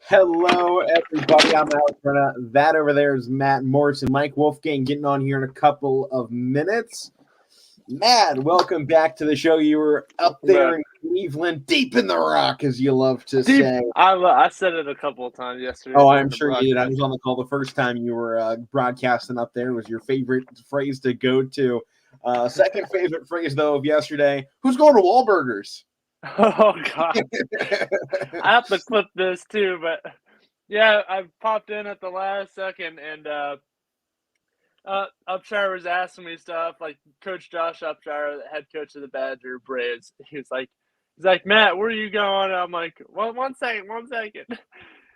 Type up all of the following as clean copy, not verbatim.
Hello, everybody. I'm Alek. That over there is Matt Morrison. Mike Wolfgang getting on here in a couple of minutes. Matt, welcome back to the show. You were up there in Cleveland, deep in the rock, as you love to say. I said it a couple of times yesterday. Oh, I'm sure you did. I was on the call the first time you were broadcasting up there. It was your favorite phrase to go to. Second favorite phrase, though, of yesterday. Who's going to Wahlburgers? Oh, God. I have to clip this, too. But, yeah, I popped in at the last second, and Upshire was asking me stuff. Like, Coach Josh Upshire, the head coach of the Badger Braves, he's like, Matt, where are you going? And I'm like, well, one second.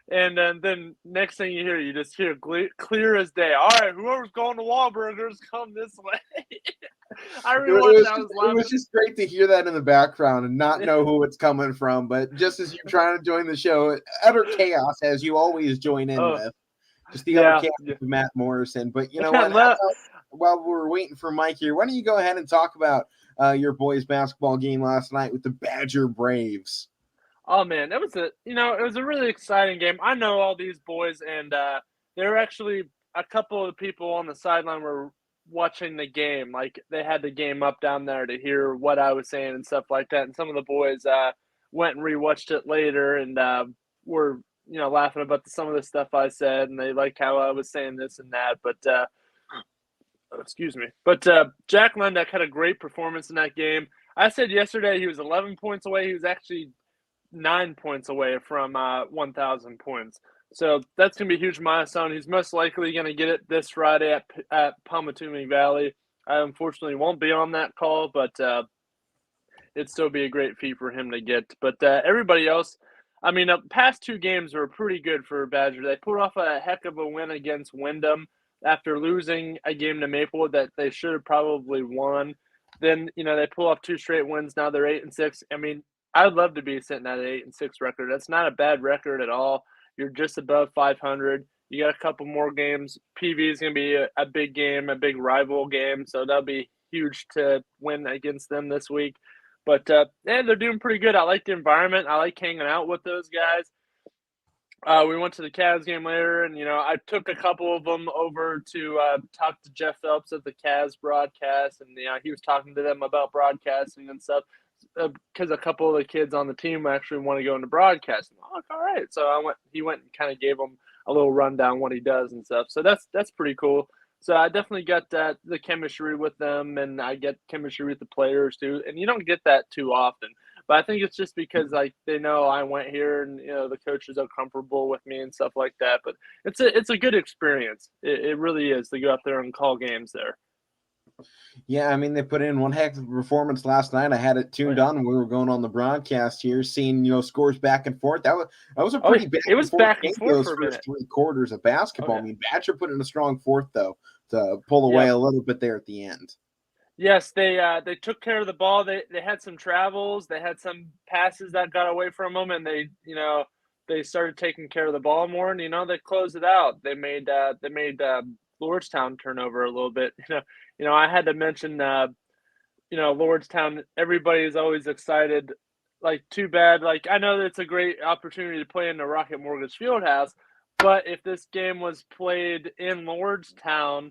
And then next thing you hear, you just hear clear as day. All right, whoever's going to Wahlburgers, come this way. It was just great to hear that in the background and not know who it's coming from. But just as you're trying to join the show, utter chaos as you always join in with. Just the other chaos of Matt Morrison. But you know what? While we're waiting for Mike here, why don't you go ahead and talk about your boys' basketball game last night with the Badger Braves? Oh man, it was a really exciting game. I know all these boys, and there were actually a couple of people on the sideline were watching the game. Like they had the game up down there to hear what I was saying and stuff like that. And some of the boys went and rewatched it later and were laughing about some of the stuff I said, and they liked how I was saying this and that. But excuse me. But Jack Lendeck had a great performance in that game. I said yesterday he was 11 points away. He was actually 9 points away from 1,000 points. So that's going to be a huge milestone. He's most likely going to get it this Friday at Palmatooming Valley. I unfortunately won't be on that call, but it'd still be a great feat for him to get. But everybody else, I mean, the past two games were pretty good for Badger. They pulled off a heck of a win against Wyndham after losing a game to Maplewood that they should have probably won. Then, they pull off two straight wins. Now they're 8-6. I mean, I'd love to be sitting at an 8-6 record. That's not a bad record at all. You're just above 500. You got a couple more games. PV is going to be a big game, a big rival game, so that'll be huge to win against them this week. But they're doing pretty good. I like the environment. I like hanging out with those guys. We went to the Cavs game later, and I took a couple of them over to talk to Jeff Phelps at the Cavs broadcast, and he was talking to them about broadcasting and stuff. Because a couple of the kids on the team actually want to go into broadcasting. I'm like, all right. So he went and kind of gave them a little rundown what he does and stuff. So that's pretty cool. So I definitely got the chemistry with them, and I get chemistry with the players too. And you don't get that too often. But I think it's just because they know I went here, and the coaches are comfortable with me and stuff like that. But it's a good experience. It really is to go out there and call games there. Yeah, I mean, they put in one heck of a performance last night. I had it tuned on when we were going on the broadcast here, seeing scores back and forth. That was a pretty big. It was back and forth those for a first 3 quarters of basketball. I mean, Badger put in a strong fourth though to pull away a little bit there at the end. Yes, they took care of the ball. They had some travels. They had some passes that got away from them, and they started taking care of the ball more. And they closed it out. They made Lordstown turnover a little bit. I had to mention, Lordstown. Everybody is always excited. Like, too bad. Like, I know that it's a great opportunity to play in the Rocket Mortgage Fieldhouse, but if this game was played in Lordstown,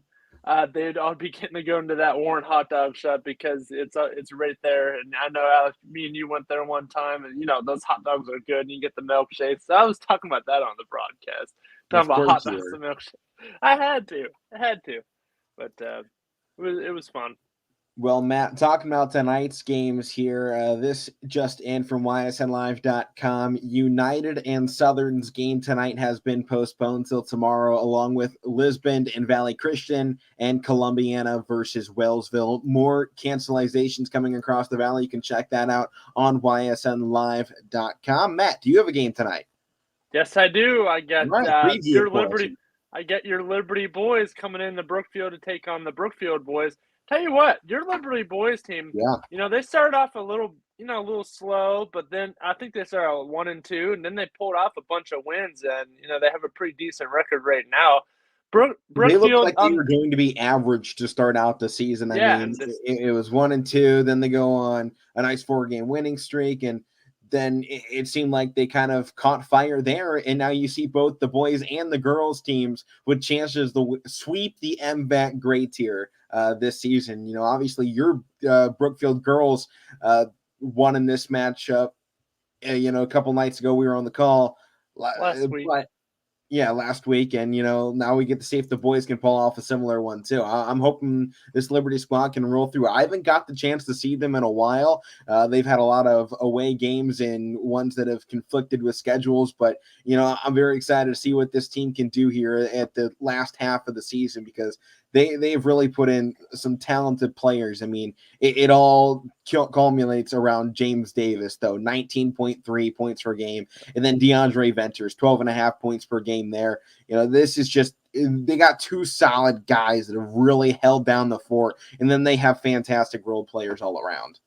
they'd all be getting to go into that Warren hot dog shop because it's right there. And I know, Alec, me and you went there one time, and those hot dogs are good, and you get the milkshakes. So I was talking about that on the broadcast, talking about hot dogs and milkshakes. I had to, but it was fun. Well, Matt, talking about tonight's games here, this just in from YSNlive.com. United and Southern's game tonight has been postponed till tomorrow, along with Lisbon and Valley Christian and Columbiana versus Wellsville. More cancelizations coming across the valley. You can check that out on YSNlive.com. Matt, do you have a game tonight? Yes, I do. I got your Liberty. I get your Liberty boys coming in the Brookfield to take on the Brookfield boys. Tell you what, your Liberty boys team, they started off a little slow, but then I think they started out 1-2, and then they pulled off a bunch of wins, and they have a pretty decent record right now. Brookfield, they looked like they were going to be average to start out the season. I mean, it was 1-2, then they go on a nice 4-game winning streak, and then it seemed like they kind of caught fire there, and now you see both the boys and the girls teams with chances to sweep the MVAC grade tier this season. You know, obviously your Brookfield girls won in this matchup. You know, a couple nights ago we were on the call last week. Last week, and now we get to see if the boys can pull off a similar one too. I'm hoping this Liberty squad can roll through. I haven't got the chance to see them in a while. They've had a lot of away games and ones that have conflicted with schedules, but I'm very excited to see what this team can do here at the last half of the season, because they've really put in some talented players. I mean, it all culminates around James Davis, though, 19.3 points per game. And then DeAndre Venters, 12.5 points per game there. This is just, they got two solid guys that have really held down the fort. And then they have fantastic role players all around.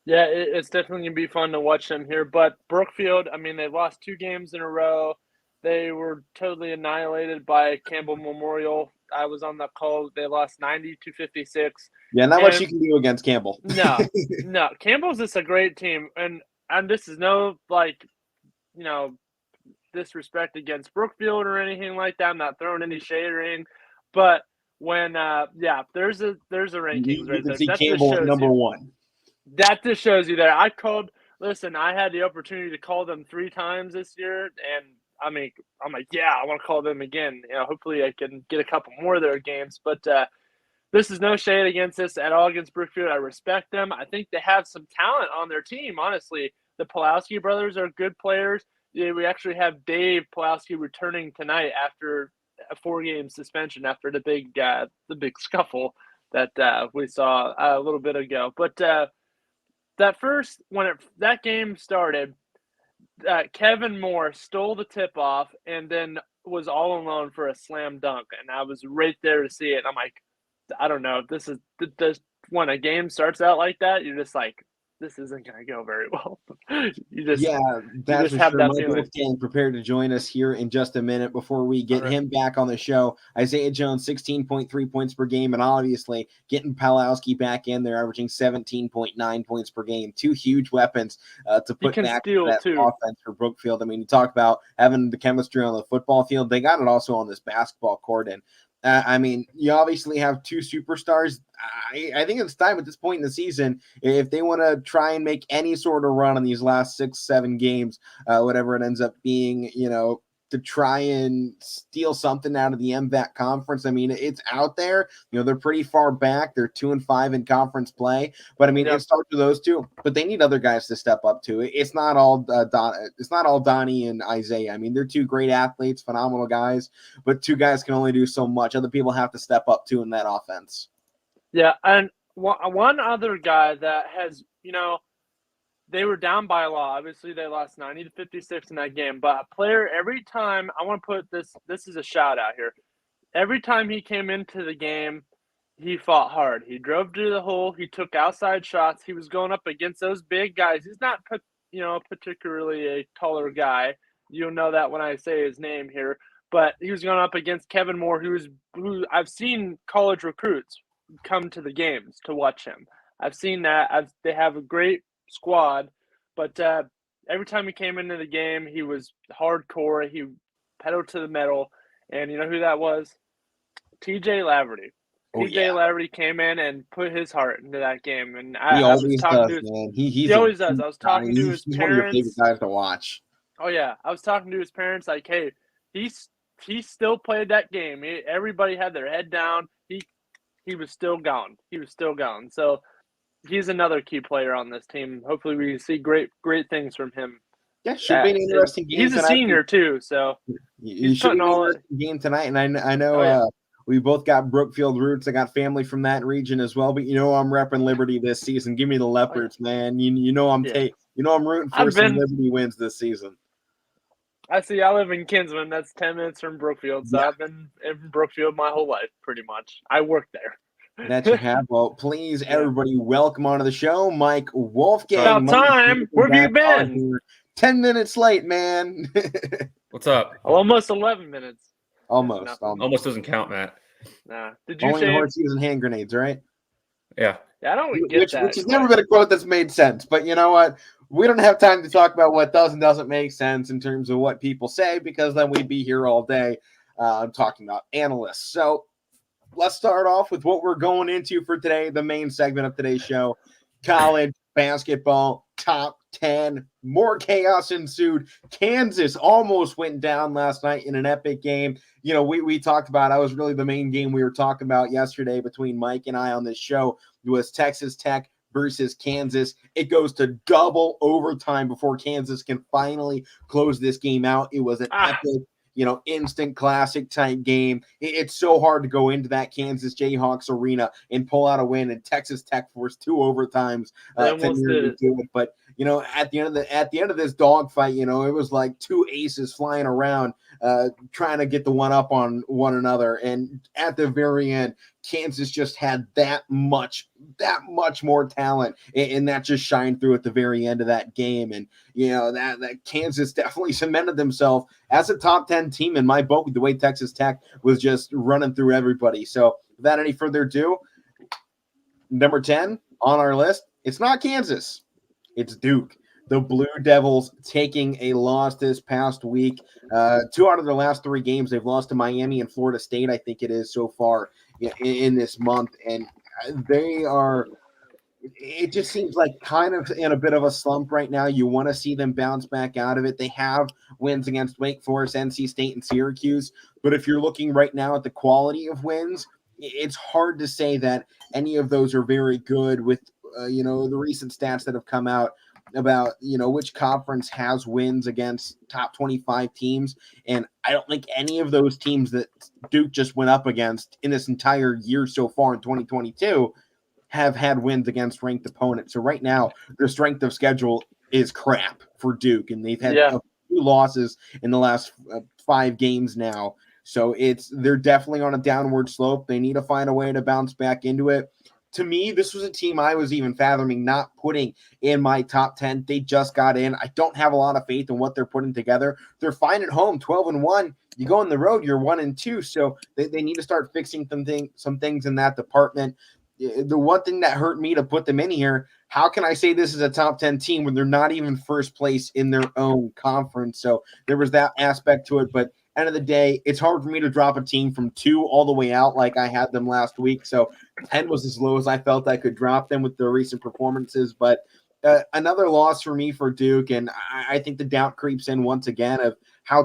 Yeah, it's definitely going to be fun to watch them here. But Brookfield, I mean, they lost 2 games in a row. They were totally annihilated by Campbell Memorial. I was on that call. They lost 90-56. Yeah, not much you can do against Campbell. No. Campbell's just a great team. And this is no, disrespect against Brookfield or anything like that. I'm not throwing any shade or anything. But when, there's a rankings right there. You can see Campbell at number 1. That just shows you there. I had the opportunity to call them 3 times this year, and I'm like, I want to call them again. Hopefully I can get a couple more of their games. But this is no shade against this at all against Brookfield. I respect them. I think they have some talent on their team, honestly. The Pulowski brothers are good players. We actually have Dave Pulowski returning tonight after a 4-game suspension after the big scuffle that we saw a little bit ago. But that game started, Kevin Moore stole the tip-off and then was all alone for a slam dunk, and I was right there to see it. I'm like, I don't know. This when a game starts out like that, you're just like, this isn't going to go very well. That's have that feeling. Wolfgang prepared to join us here in just a minute. Before we get him back on the show, Isaiah Jones, 16.3 points per game, and obviously getting Pulowski back in there, averaging 17.9 points per game. 2 huge weapons to put back to that offense for Brookfield. I mean, you talk about having the chemistry on the football field. They got it also on this basketball court, and I mean, you obviously have 2 superstars. I think it's time at this point in the season, if they want to try and make any sort of run on these last 6-7 games, whatever it ends up being, to try and steal something out of the MVAC conference. I mean, it's out there. They're pretty far back. They're 2-5 in conference play. But I mean, it starts with those 2. But they need other guys to step up to it. It's not all it's not all Donnie and Isaiah. I mean, they're 2 great athletes, phenomenal guys. But 2 guys can only do so much. Other people have to step up too in that offense. Yeah, and one other guy that has, they were down by a lot. Obviously, they lost 90-56 in that game. But a player, every time, I want to put this is a shout out here. Every time he came into the game, he fought hard. He drove to the hole. He took outside shots. He was going up against those big guys. He's not, particularly a taller guy. You'll know that when I say his name here. But he was going up against Kevin Moore, who I've seen college recruits come to the games to watch him. I've seen that. They have a great squad, but every time he came into the game, he was hardcore. He pedaled to the metal, and you know who that was? TJ Laverty. TJ Laverty came in and put his heart into that game, and he always does, man. He always does. I was talking to his parents. One of your favorite guys to watch. Oh yeah, I was talking to his parents. Like, hey, he still played that game. Everybody had their head down. He was still going. So he's another key player on this team. Hopefully we see great things from him. Yeah, should be an interesting game. He's a senior too, so you should be an interesting game tonight. And I know we both got Brookfield roots. I got family from that region as well. But I'm repping Liberty this season. Give me the Leopards, man. I'm rooting for some Liberty wins this season. I live in Kinsman. That's 10 minutes from Brookfield. So I've been in Brookfield my whole life, pretty much. I work there. That you have. Well, please, everybody, welcome onto the show, Mike Wolfgang. About time. Where have you been? 10 minutes late, man. What's up? Almost 11 minutes. Almost Almost doesn't count, Matt. Nah. Did you only horseshoes and hand grenades, right? Yeah. Yeah, I don't get that. Which has never been a quote that's made sense. But you know what? we don't have time to talk about what does and doesn't make sense in terms of what people say, because then we'd be here all day talking about analysts. So let's start off with what we're going into for today, the main segment of today's show, college basketball top 10. More chaos ensued. Kansas almost went down last night in an epic game. You know, we talked about, I was really the main game we were talking about yesterday between Mike and I on this show was Texas Tech versus Kansas. It goes to double overtime before Kansas can finally close this game out. It was an epic, instant classic type game. It's so hard to go into that Kansas Jayhawks arena and pull out a win, and Texas Tech forced 2 overtimes to nearly do it. But at the end of this dogfight, it was like 2 aces flying around, trying to get the one up on one another. And at the very end, Kansas just had that much more talent, and that just shined through at the very end of that game. And that Kansas definitely cemented themselves as a top 10 team in my book, with the way Texas Tech was just running through everybody. So without any further ado, number 10 on our list, it's not Kansas, it's Duke. The Blue Devils taking a loss this past week. 2 out of their last 3 games, they've lost to Miami and Florida State, I think it is, so far in this month. And they are – it just seems like kind of in a bit of a slump right now. You want to see them bounce back out of it. They have wins against Wake Forest, NC State, and Syracuse. But if you're looking right now at the quality of wins, it's hard to say that any of those are very good with, the recent stats that have come out about, which conference has wins against top 25 teams. And I don't think any of those teams that Duke just went up against in this entire year so far in 2022 have had wins against ranked opponents. So right now, their strength of schedule is crap for Duke, and they've had a few losses in the last 5 games now. So they're definitely on a downward slope. They need to find a way to bounce back into it. To me, this was a team I was even fathoming not putting in my top 10. They just got in. I don't have a lot of faith in what they're putting together. They're fine at home, 12-1. You go on the road, you're 1-2. So they need to start fixing some things in that department. The one thing that hurt me to put them in here, how can I say this is a top 10 team when they're not even first place in their own conference? So there was that aspect to it. But end of the day, it's hard for me to drop a team from 2 all the way out like I had them last week. So 10 was as low as I felt I could drop them with their recent performances. But another loss for me for Duke, and I think the doubt creeps in once again of how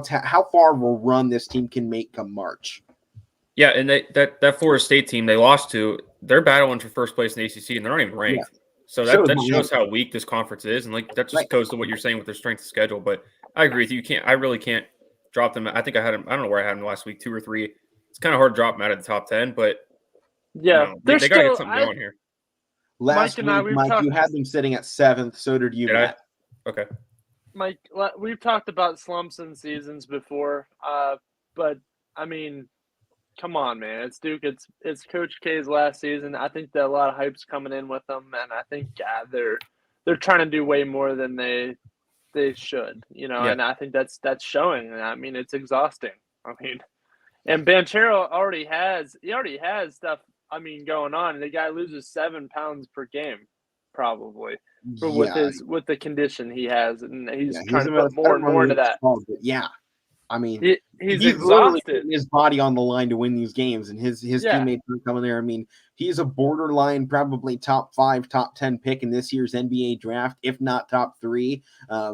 far of a run this team can make come March. Yeah, and that Florida State team they lost to, they're battling for first place in the ACC, and they're not even ranked. Yeah. So that shows how weak this conference is, and that just goes to what you're saying with their strength of schedule. But I agree with you. I really can't drop them. I think I had them. I don't know where I had them last week, 2 or 3. It's kind of hard to drop them out of the top 10, but yeah, they got to get something going here. Last week, Mike, you had them sitting at 7th. So did you, Matt. Okay. Mike, we've talked about slumps in seasons before, but I mean, come on, man. It's Duke. It's Coach K's last season. I think that a lot of hype's coming in with them, and I think they're trying to do way more than they should, and I think that's showing. I mean, it's exhausting. I mean, and Banchero already has stuff, going on. The guy loses 7 pounds per game, probably, with the condition he has, and he's trying to put more and more into that. Yeah. I mean, he's literally exhausted. Putting his body on the line to win these games, and his teammates are coming there. I mean, he's a borderline, probably top 5, top 10 pick in this year's NBA draft, if not top 3,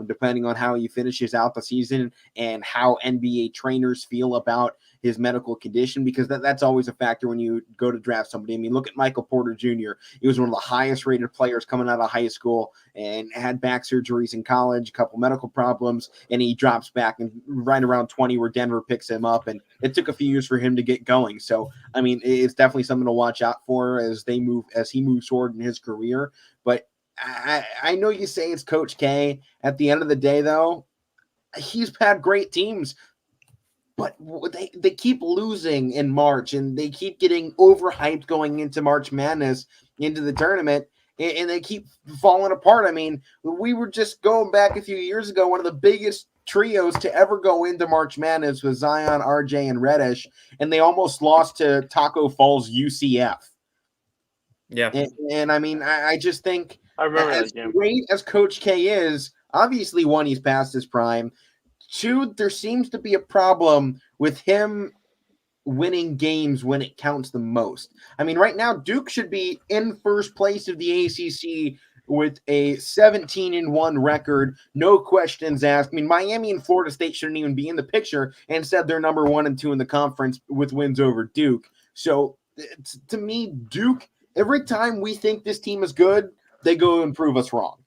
depending on how he finishes out the season and how NBA trainers feel about his medical condition, because that's always a factor when you go to draft somebody. I mean, look at Michael Porter Jr. He was one of the highest rated players coming out of high school and had back surgeries in college, a couple medical problems, and he drops back and right around 20 where Denver picks him up, and it took a few years for him to get going. So, I mean, it's definitely something to watch out for as he moves forward in his career. But I know you say it's Coach K. At the end of the day, though, he's had great teams, but they keep losing in March, and they keep getting overhyped going into March Madness, into the tournament, and they keep falling apart. I mean, we were just going back a few years ago, one of the biggest trios to ever go into March Madness was Zion, RJ, and Reddish, and they almost lost to Taco Falls UCF. Yeah. And I mean, I just think I remember as that game. great as Coach K is, obviously, one, he's past his prime. Two, there seems to be a problem with him winning games when it counts the most. I mean, right now, Duke should be in first place of the ACC with a 17-1 record, no questions asked. I mean, Miami and Florida State shouldn't even be in the picture, and instead they're number 1 and 2 in the conference with wins over Duke. So, to me, Duke, every time we think this team is good, they go and prove us wrong.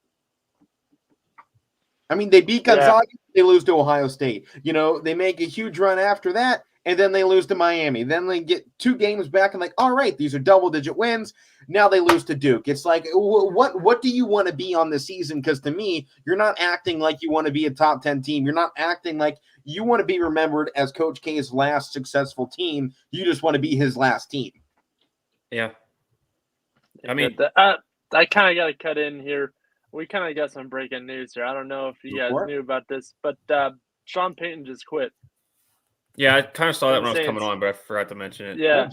I mean, they beat Gonzaga, they lose to Ohio State. You know, they make a huge run after that, and then they lose to Miami. Then they get 2 games back and like, all right, these are double-digit wins. Now they lose to Duke. It's like, what do you want to be on the season? Because to me, you're not acting like you want to be a top 10 team. You're not acting like you want to be remembered as Coach K's last successful team. You just want to be his last team. Yeah. I mean, I kind of got to cut in here. We kind of got some breaking news here. I don't know if you guys knew about this, but Sean Payton just quit. Yeah, I kind of saw that when I was coming on, but I forgot to mention it. Yeah,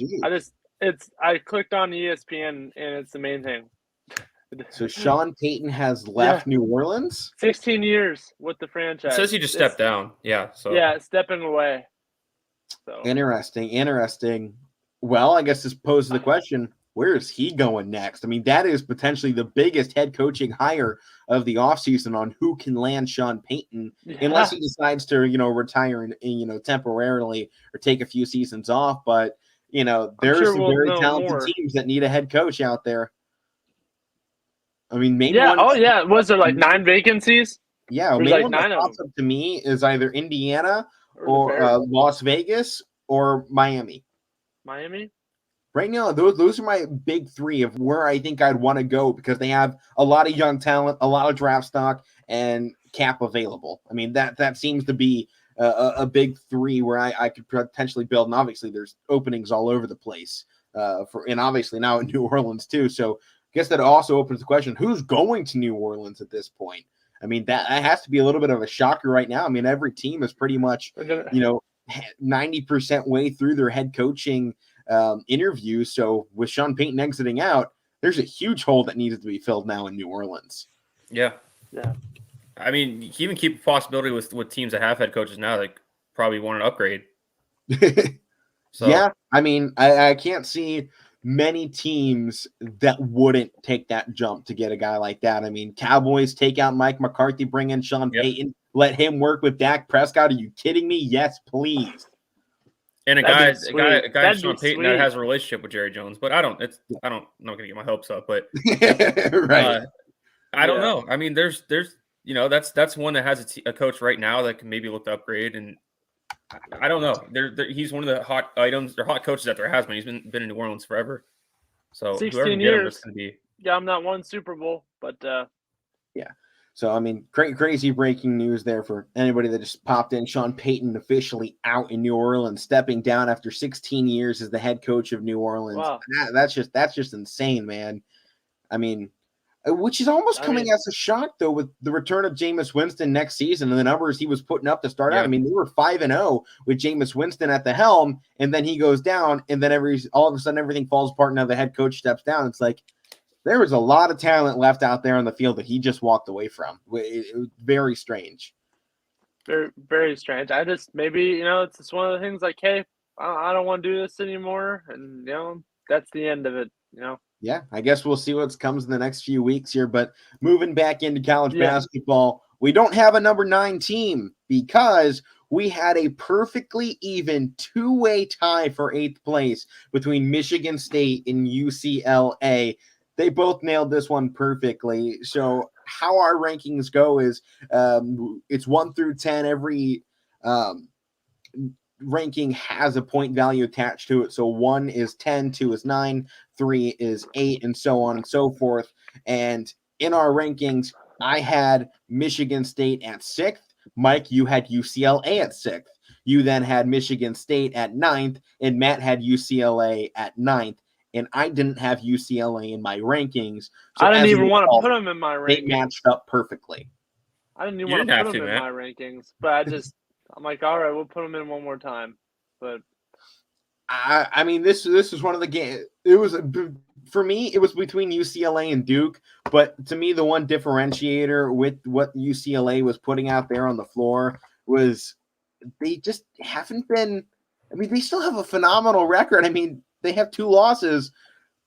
I clicked on ESPN, and it's the main thing. So Sean Payton has left New Orleans? 16 years with the franchise. It says he just stepped down. Yeah. So stepping away. So Interesting. Well, I guess this poses the question, where is he going next? I mean, that is potentially the biggest head coaching hire of the offseason on who can land Sean Payton, unless he decides to, retire, temporarily or take a few seasons off. But, there's some very talented teams that need a head coach out there. I mean, maybe was there like 9 vacancies? Yeah, maybe one that pops up to me is either Indiana or Las Vegas or Miami. Miami? Right now, those are my big 3 of where I think I'd want to go because they have a lot of young talent, a lot of draft stock, and cap available. I mean, that seems to be a big 3 where I could potentially build. And obviously, there's openings all over the place and obviously now in New Orleans too. So I guess that also opens the question: who's going to New Orleans at this point? I mean, that has to be a little bit of a shocker right now. I mean, every team is pretty much 90% way through their head coaching interview. So with Sean Payton exiting out, there's a huge hole that needs to be filled now in New Orleans. Yeah. I mean, you can even keep a possibility with teams that have head coaches now that probably want an upgrade. So yeah, I mean, I can't see many teams that wouldn't take that jump to get a guy like that. I mean, Cowboys take out Mike McCarthy, bring in Sean Payton, let him work with Dak Prescott. Are you kidding me? Yes, please. And a guy Sean Payton that has a relationship with Jerry Jones, but I'm not gonna get my hopes up, but right. I don't know. I mean, there's that's one that has a coach right now that can maybe look to upgrade, and I don't know. He's one of the hot items or hot coaches that there has been. He's been in New Orleans forever. So 16 years. I'm not one Super Bowl, but yeah. So, I mean, crazy breaking news there for anybody that just popped in. Sean Payton officially out in New Orleans, stepping down after 16 years as the head coach of New Orleans. Wow. That's just insane, man. I mean, which is almost coming as a shock, though, with the return of Jameis Winston next season and the numbers he was putting up to start out. I mean, they were 5-0 with Jameis Winston at the helm, and then he goes down, and then all of a sudden everything falls apart, and now the head coach steps down. It's like, there was a lot of talent left out there on the field that he just walked away from. It was very strange. Very, very strange. Maybe, it's just one of the things like, hey, I don't want to do this anymore. And, that's the end of it, Yeah, I guess we'll see what comes in the next few weeks here. But moving back into college basketball, we don't have a number 9 team because we had a perfectly even 2-way tie for 8th place between Michigan State and UCLA. They both nailed this one perfectly. So how our rankings go is it's 1 through 10. Every ranking has a point value attached to it. So 1 is 10, 2 is 9, 3 is 8, and so on and so forth. And in our rankings, I had Michigan State at 6th. Mike, you had UCLA at 6th. You then had Michigan State at 9th, and Matt had UCLA at 9th. And I didn't have UCLA in my rankings. So I didn't even want to put them in my rankings. They matched up perfectly. I didn't even want to put them in my rankings. But I'm like, all right, we'll put them in one more time. But I mean, this is one of the games. It was for me, it was between UCLA and Duke. But to me, the one differentiator with what UCLA was putting out there on the floor was they just haven't been. I mean, they still have a phenomenal record. I mean, they have 2 losses,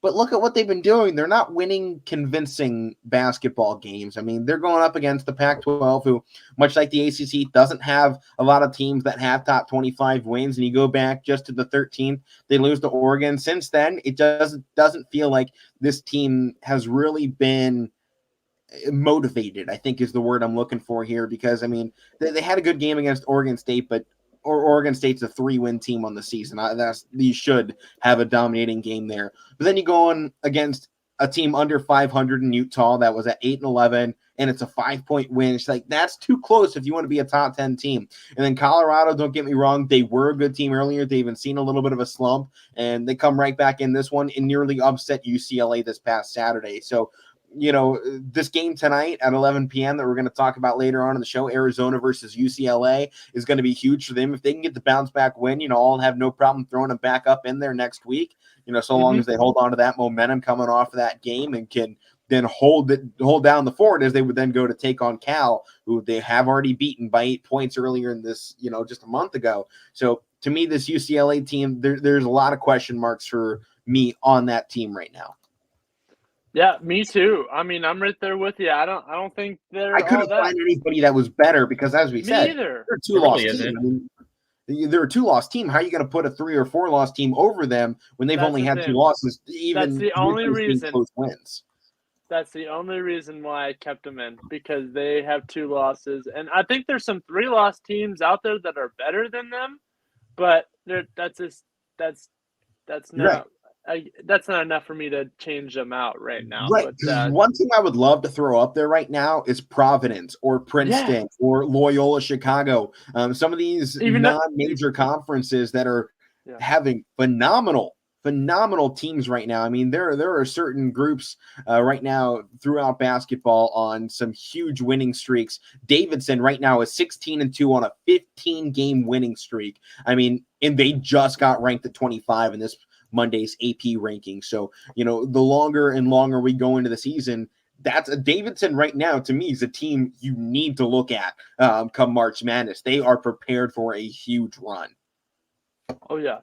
but look at what they've been doing. They're not winning convincing basketball games. I mean, they're going up against the Pac-12, who, much like the ACC, doesn't have a lot of teams that have top 25 wins. And you go back just to the 13th, they lose to Oregon. Since then, it doesn't feel like this team has really been motivated, I think is the word I'm looking for here, because, I mean, they had a good game against Oregon State, but Oregon State's a 3-win team on the season. You should have a dominating game there. But then you go on against a team under 500 in Utah that was at 8-11, and it's a 5-point win. It's like, that's too close if you want to be a top 10 team. And then Colorado, don't get me wrong, they were a good team earlier. They've even seen a little bit of a slump, and they come right back in this one and nearly upset UCLA this past Saturday. So, this game tonight at 11 p.m. that we're going to talk about later on in the show, Arizona versus UCLA, is going to be huge for them. If they can get the bounce back win, I'll have no problem throwing them back up in there next week, so long as they hold on to that momentum coming off of that game and can then hold down the fort, as they would then go to take on Cal, who they have already beaten by 8 points earlier in this, just a month ago. So to me, this UCLA team, there's a lot of question marks for me on that team right now. Yeah, me too. I mean, I'm right there with you. I don't think I couldn't find anybody that was better because, as we said, they're a 2-loss team. I mean, they're a 2-loss team. How are you going to put a 3 or 4-loss team over them when they've only had 2 losses? Even that's the only reason. Close wins. That's the only reason why I kept them in, because they have 2 losses, and I think there's some 3-loss teams out there that are better than them, but that's not. Right. That's not enough for me to change them out right now. Right. But, one team I would love to throw up there right now is Providence or Princeton or Loyola Chicago. Some of these non-major conferences that are having phenomenal teams right now. I mean, there are certain groups right now throughout basketball on some huge winning streaks. Davidson right now is 16-2 on a 15-game winning streak. I mean, and they just got ranked at 25 in this Monday's AP ranking. So, the longer and longer we go into the season, that's a Davidson right now, to me, is a team you need to look at come March Madness. They are prepared for a huge run. Oh, yeah.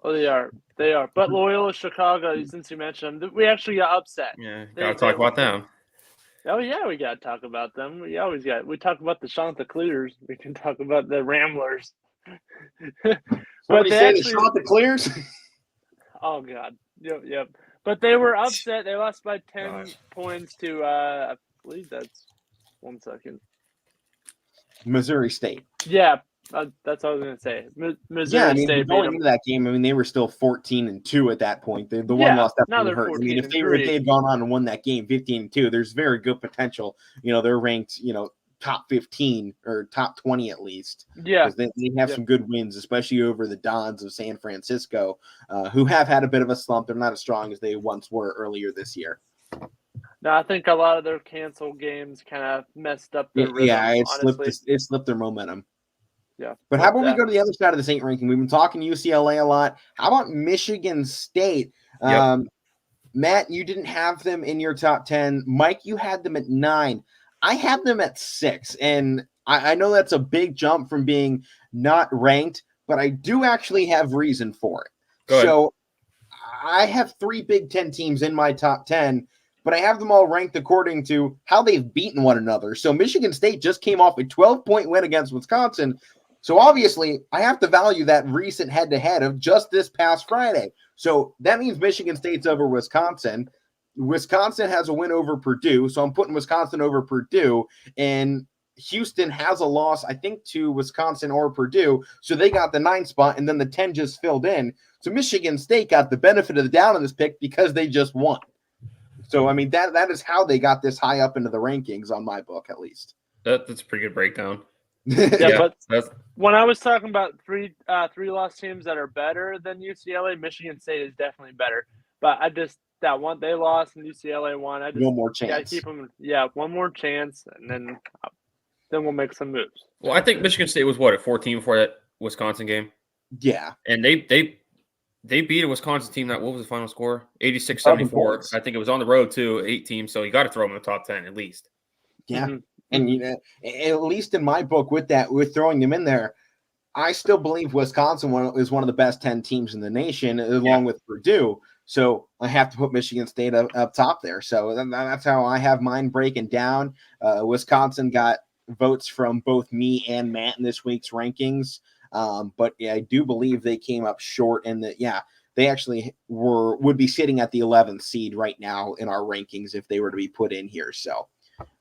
Oh, they are. They are. But Loyola Chicago, since you mentioned them, we actually got upset. Yeah, got to talk about them. Oh, yeah, we got to talk about them. We talk about the Chanticleers. We can talk about the Ramblers. Somebody say the Chanticleers? Oh, God. Yep. But they were upset. They lost by 10 points to, I believe that's, 1 second. Missouri State. Yeah, that's what I was going to say. Missouri State. Going into that game, I mean, they were still 14-2 at that point. The one loss definitely hurt. I mean, if they had gone on and won that game 15-2, there's very good potential. They're ranked, top 15 or top 20 at least. Yeah. They have some good wins, especially over the Dons of San Francisco, who have had a bit of a slump. They're not as strong as they once were earlier this year. No, I think a lot of their canceled games kind of messed up their rhythm, it slipped their momentum. Yeah. But how about we go to the other side of the Saint ranking? We've been talking UCLA a lot. How about Michigan State? Matt, you didn't have them in your top 10. Mike, you had them at 9. I have them at 6, and I know that's a big jump from being not ranked, but I do actually have reason for it. So I have 3 Big Ten teams in my top 10, but I have them all ranked according to how they've beaten one another. So Michigan State just came off a 12-point win against Wisconsin. So obviously, I have to value that recent head-to-head of just this past Friday. So that means Michigan State's over Wisconsin. Wisconsin has a win over Purdue, so I'm putting Wisconsin over Purdue, and Houston has a loss, I think, to Wisconsin or Purdue, so they got the 9 spot, and then the 10 just filled in. So Michigan State got the benefit of the doubt on this pick because they just won. So, I mean, that is how they got this high up into the rankings on my book, at least. That's a pretty good breakdown. But when I was talking about 3 loss teams that are better than UCLA, Michigan State is definitely better. But that one they lost and UCLA won. One more chance. Gotta keep them. Yeah, one more chance, and then we'll make some moves. Well, I think Michigan State was at 14 before that Wisconsin game. Yeah, and they They beat a Wisconsin team that, what was the final score? 86-74. I think it was on the road too, 8 teams. So you got to throw them in the top 10 at least. Yeah. Mm-hmm. And at least in my book with throwing them in there, I still believe Wisconsin is one of the best 10 teams in the nation, along with Purdue. So I have to put Michigan State up top there. So that's how I have mine breaking down. Wisconsin got votes from both me and Matt in this week's rankings. But yeah, I do believe they came up short, and that they actually would be sitting at the 11th seed right now in our rankings if they were to be put in here. So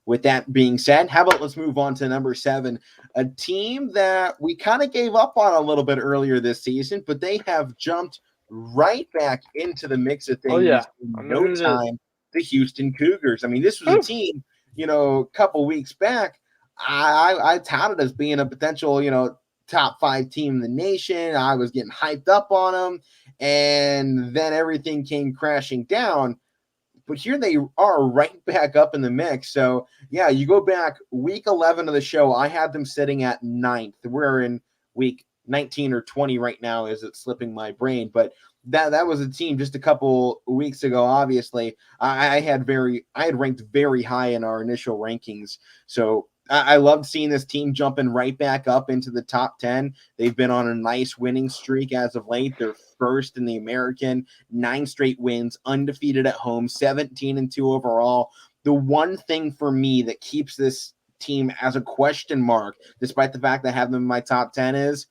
with that being said, how about let's move on to number 7, a team that we kind of gave up on a little bit earlier this season, but they have jumped right back into the mix of things in no time. The Houston Cougars. I mean, this was a team, a couple weeks back, I touted as being a potential, top 5 team in the nation. I was getting hyped up on them, and then everything came crashing down. But here they are right back up in the mix. So, yeah, you go back week 11 of the show, I had them sitting at 9th. We're in week 19 or 20 right now, as it's slipping my brain. But that was a team just a couple weeks ago, obviously. I had ranked very high in our initial rankings. So I loved seeing this team jumping right back up into the top 10. They've been on a nice winning streak as of late. They're first in the American, 9 straight wins, undefeated at home, 17-2 overall. The one thing for me that keeps this team as a question mark, despite the fact that I have them in my top 10, is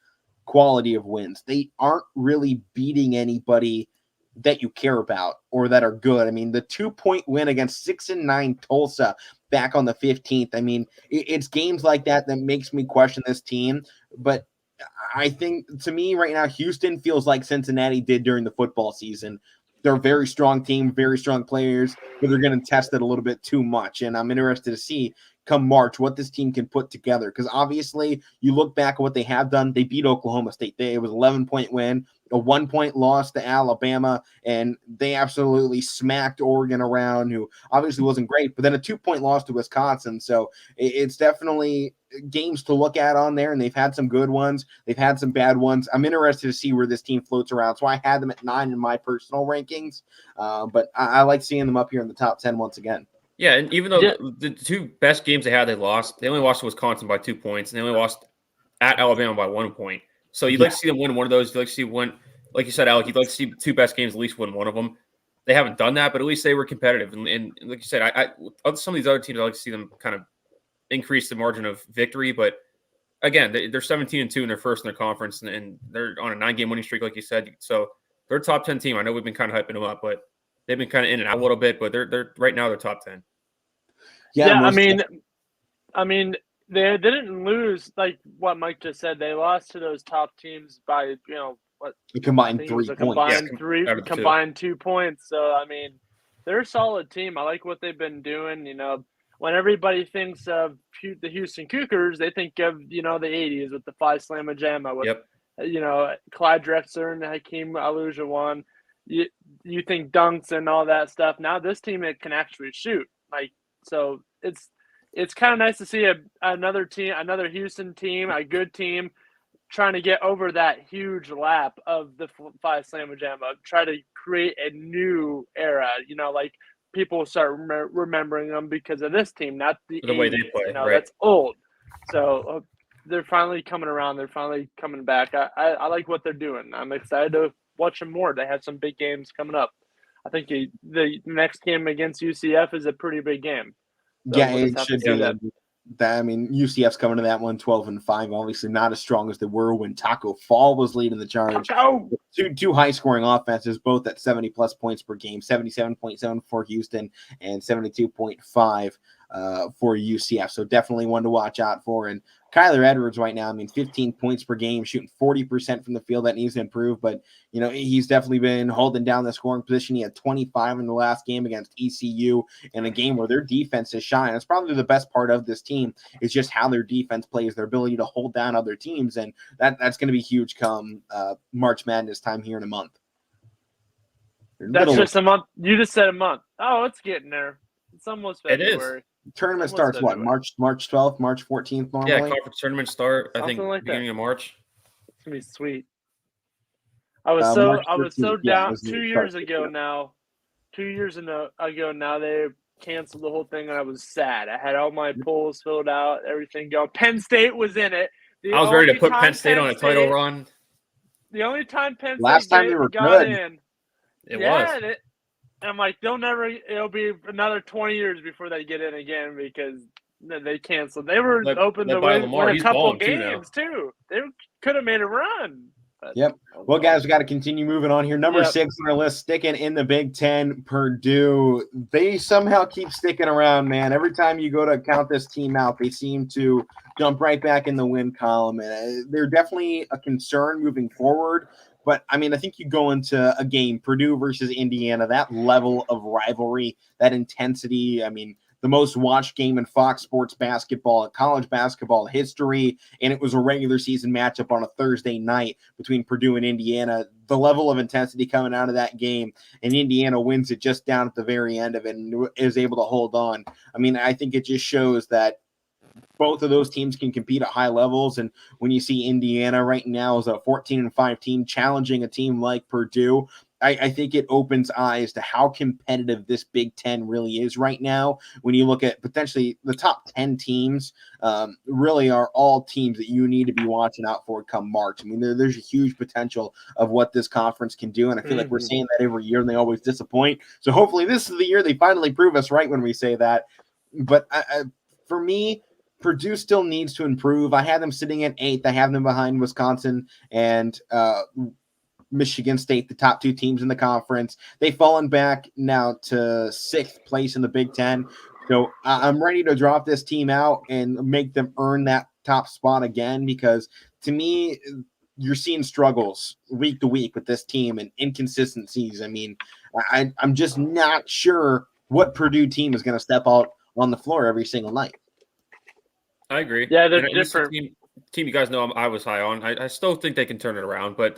quality of wins. They aren't really beating anybody that you care about or that are good. I mean, the 2-point win against 6-9 Tulsa back on the 15th. I mean, it's games like that makes me question this team. But I think, to me right now, Houston feels like Cincinnati did during the football season. They're a very strong team, very strong players, but they're going to test it a little bit too much. And I'm interested to see come March what this team can put together. Because obviously, you look back at what they have done. They beat Oklahoma State. It was an 11-point win, a 1-point loss to Alabama, and they absolutely smacked Oregon around, who obviously wasn't great, but then a 2-point loss to Wisconsin. So it's definitely games to look at on there, and they've had some good ones. They've had some bad ones. I'm interested to see where this team floats around. So I had them at 9 in my personal rankings, but I like seeing them up here in the top 10 once again. Yeah, and even though the 2 best games they had, they lost. They only lost to Wisconsin by 2 points, and they only lost at Alabama by 1 point. So you'd like to see them win one of those. You'd like to see one, like you said, Alek, you'd like to see the 2 best games at least win one of them. They haven't done that, but at least they were competitive. And like you said, some of these other teams, I like to see them kind of increase the margin of victory. But again, they're 17-2 in their first in their conference, and they're on a 9-game winning streak, like you said. So they're a top 10 team. I know we've been kind of hyping them up, but they've been kind of in and out a little bit. But they're right now they're top 10. Yeah, I mean, they didn't lose like what Mike just said. They lost to those top teams by combined 3 points. Combined 2 points. So I mean, they're a solid team. I like what they've been doing. When everybody thinks of the Houston Cougars, they think of the 80s with the 5 Slamma Jamma with Clyde Drexler and Hakeem Olajuwon. You think dunks and all that stuff. Now this team, it can actually shoot. So it's kind of nice to see another Houston team, a good team, trying to get over that huge lap of the 5 Slamma Jamma, try to create a new era. People start remembering them because of this team, not the way they play. Right. That's old. So they're finally coming around. They're finally coming back. I like what they're doing. I'm excited to watch them more. They have some big games coming up. I think the next game against UCF is a pretty big game. So it should be. That. I mean, UCF's coming to that one 12-5. Obviously, not as strong as they were when Taco Fall was leading the charge. Two high-scoring offenses, both at 70-plus points per game, 77.7 for Houston and 72.5 for UCF. So definitely one to watch out for. And Kyler Edwards right now, 15 points per game, shooting 40% from the field. That needs to improve, but he's definitely been holding down the scoring position. He had 25 in the last game against ECU in a game where their defense is shine. That's probably the best part of this team, is just how their defense plays, their ability to hold down other teams, and that's going to be huge come March Madness time here in a month. That's just a month. You just said a month. Oh, it's getting there. It's almost February. It is. Tournament starts what? March 12th, March 14th normally? Yeah, conference tournament start, I think, like beginning of March. It's going to be sweet. I was March so 13th, yeah, down was the 2 start years date, ago yeah. now. 2 years ago now they canceled the whole thing, and I was sad. I had all my polls filled out, everything going. Penn State was in it. I was ready to put Penn State on a title run. The only time Penn Last State time they were got good. in. It was. And I'm like, it'll be another 20 years before they get in again because they canceled. They were open to win a couple games, too. They could have made a run. But, yep. Well, guys, we got to continue moving on here. Number 6 on our list, sticking in the Big Ten, Purdue. They somehow keep sticking around, man. Every time you go to count this team out, they seem to jump right back in the win column. And they're definitely a concern moving forward. But, I mean, I think you go into a game, Purdue versus Indiana, that level of rivalry, that intensity, I mean, the most watched game in Fox Sports basketball, college basketball history, and it was a regular season matchup on a Thursday night between Purdue and Indiana. The level of intensity coming out of that game, and Indiana wins it just down at the very end of it and is able to hold on. I mean, I think it just shows that both of those teams can compete at high levels. And when you see Indiana right now as a 14-5 team challenging a team like Purdue, I think it opens eyes to how competitive this Big Ten really is right now. When you look at potentially the top 10 teams, really are all teams that you need to be watching out for come March. I mean, there's a huge potential of what this conference can do. And I feel like we're saying that every year and they always disappoint. So hopefully this is the year they finally prove us right when we say that. But for me, Purdue still needs to improve. I had them sitting at 8th. I have them behind Wisconsin and Michigan State, the top 2 teams in the conference. They've fallen back now to 6th place in the Big Ten. So I'm ready to drop this team out and make them earn that top spot again, because to me, you're seeing struggles week to week with this team and inconsistencies. I mean, I'm just not sure what Purdue team is going to step out on the floor every single night. I agree. Yeah, they're different. Team you guys know I was high on. I still think they can turn it around, but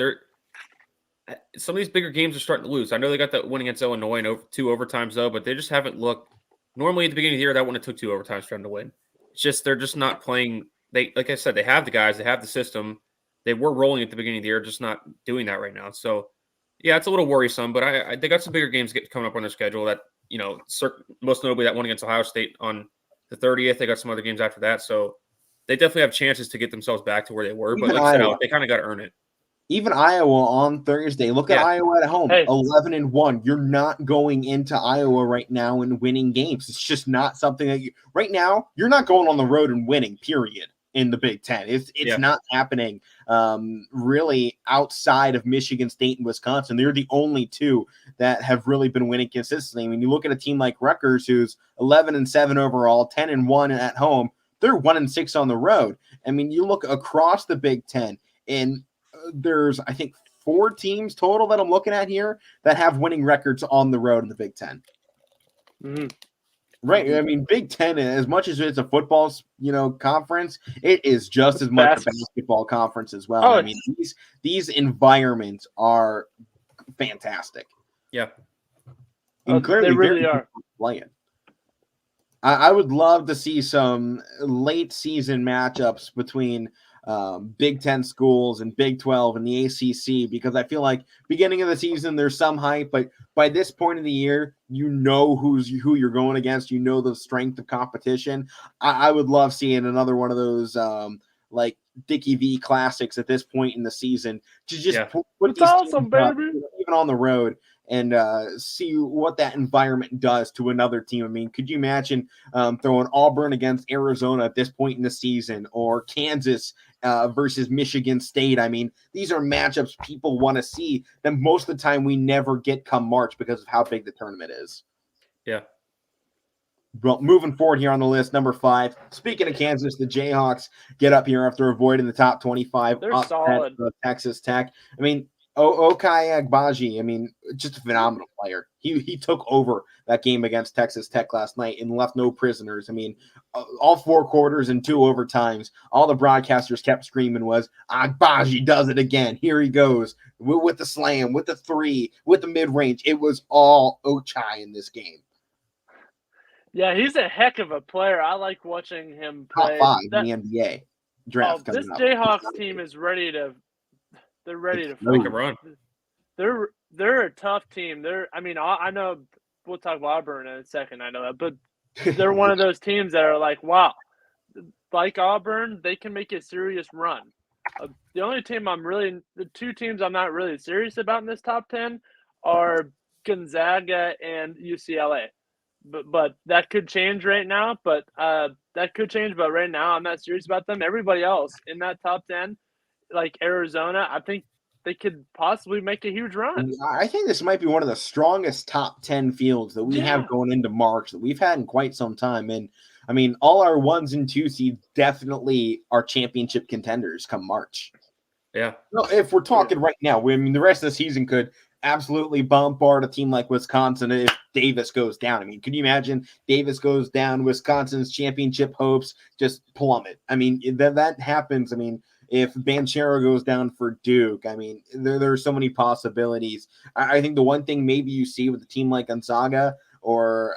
some of these bigger games are starting to lose. I know they got that win against Illinois in 2 overtimes, though, but they just haven't looked. Normally at the beginning of the year, that one it took 2 overtimes for them to win. It's just they're just not playing. Like I said, they have the guys, they have the system. They were rolling at the beginning of the year, just not doing that right now. So, yeah, it's a little worrisome, but they got some bigger games coming up on their schedule that, most notably that one against Ohio State on the 30th. They got some other games after that. So they definitely have chances to get themselves back to where they were. But like I said, they kind of got to earn it. Even Iowa on Thursday. Look at Iowa at home, 11-1. You're not going into Iowa right now and winning games. It's just not something that right now, you're not going on the road and winning, period, in the Big Ten. It's not happening really outside of Michigan State and Wisconsin. They're the only 2 that have really been winning consistently. I mean, you look at a team like Rutgers, who's 11-7 overall, 10-1 at home. They're 1-6 on the road. I mean, you look across the Big Ten, and there's, I think, 4 teams total that I'm looking at here that have winning records on the road in the Big Ten. Mm-hmm. Right. I mean, Big Ten, as much as it's a football, conference, it is just as much a basketball conference as well. I mean, these environments are fantastic. Yeah. And clearly they really are playing. I would love to see some late season matchups between Big Ten schools and Big 12 and the ACC, because I feel like beginning of the season there's some hype, but by this point of the year, you know who you're going against. You know the strength of competition. I would love seeing another one of those like Dickie V classics at this point in the season to just put it's these awesome, baby. Up, even on the road, and see what that environment does to another team. I mean, could you imagine throwing Auburn against Arizona at this point in the season, or Kansas versus Michigan State? I mean, these are matchups people want to see that most of the time we never get come March because of how big the tournament is. Yeah. Well, moving forward here on the list, number 5. Speaking of Kansas, the Jayhawks get up here after avoiding the top 25. They're solid. Texas Tech. I mean, Okai Agbaji, I mean, just a phenomenal player. He took over that game against Texas Tech last night and left no prisoners. I mean, all 4 quarters and 2 overtimes, all the broadcasters kept screaming was, Agbaji does it again. Here he goes with the slam, with the 3, with the mid-range. It was all Ochai in this game. Yeah, he's a heck of a player. I like watching him play. Top 5 in the NBA draft. This Jayhawks team is ready to. They're ready to make a run. they're a tough team. I know we'll talk about Auburn in a second. I know that, but they're one of those teams that are like, wow, like Auburn, they can make a serious run. The two teams I'm not really serious about in this top 10 are Gonzaga and UCLA. But that could change right now. But right now, I'm not serious about them. Everybody else in that top 10, like Arizona, I think they could possibly make a huge run. I think this might be one of the strongest top 10 fields that we have going into March that we've had in quite some time. And I mean, all our 1s and 2 seeds definitely are championship contenders come March. Yeah. Well, if we're talking right now, the rest of the season could absolutely bombard a team like Wisconsin if Davis goes down. I mean, can you imagine Davis goes down, Wisconsin's championship hopes just plummet? I mean, that happens. I mean, if Banchero goes down for Duke, I mean, there are so many possibilities. I think the one thing maybe you see with a team like Gonzaga or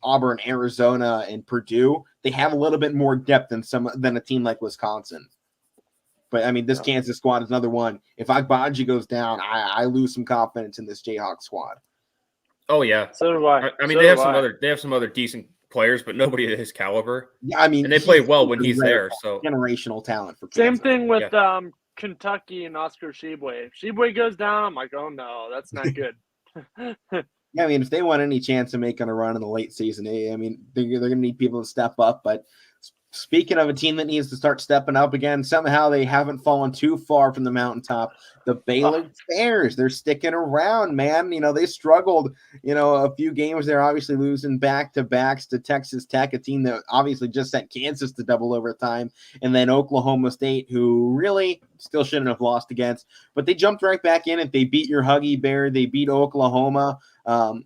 Auburn, Arizona, and Purdue, they have a little bit more depth than a team like Wisconsin. But, I mean, this Kansas squad is another one. If Agbaji goes down, I lose some confidence in this Jayhawk squad. Oh, yeah. So do I. I mean, they have some other decent players, but nobody at his caliber. Yeah, I mean, and they play well when he's there. So generational talent for Same Kansas. thing with Kentucky and Oscar Tshiebwe. If Tshiebwe goes down, I'm like, oh, no, that's not good. Yeah, I mean, if they want any chance of making a run in the late season, I mean, they're going to need people to step up. But speaking of a team that needs to start stepping up again, somehow they haven't fallen too far from the mountaintop. The Baylor Bears, they're sticking around, man. You know, they struggled, a few games. They're obviously losing back-to-backs to Texas Tech, a team that obviously just sent Kansas to double overtime, and then Oklahoma State, who really still shouldn't have lost against. But they jumped right back in it. They beat your Huggy Bear. They beat Oklahoma.